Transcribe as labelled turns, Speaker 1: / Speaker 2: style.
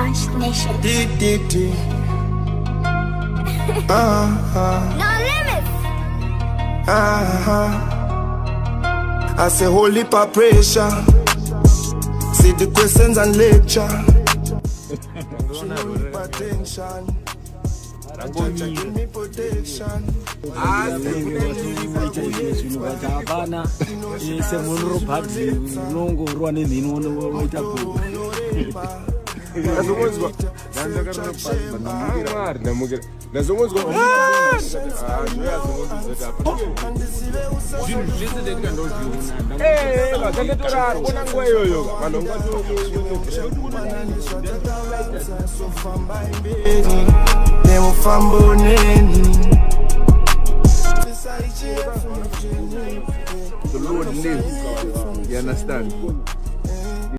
Speaker 1: Lash Nation. No limits.
Speaker 2: I say holy pressure. See the questions and lecture. She no need attention. Give me protection.
Speaker 3: The Lord lives. You understand?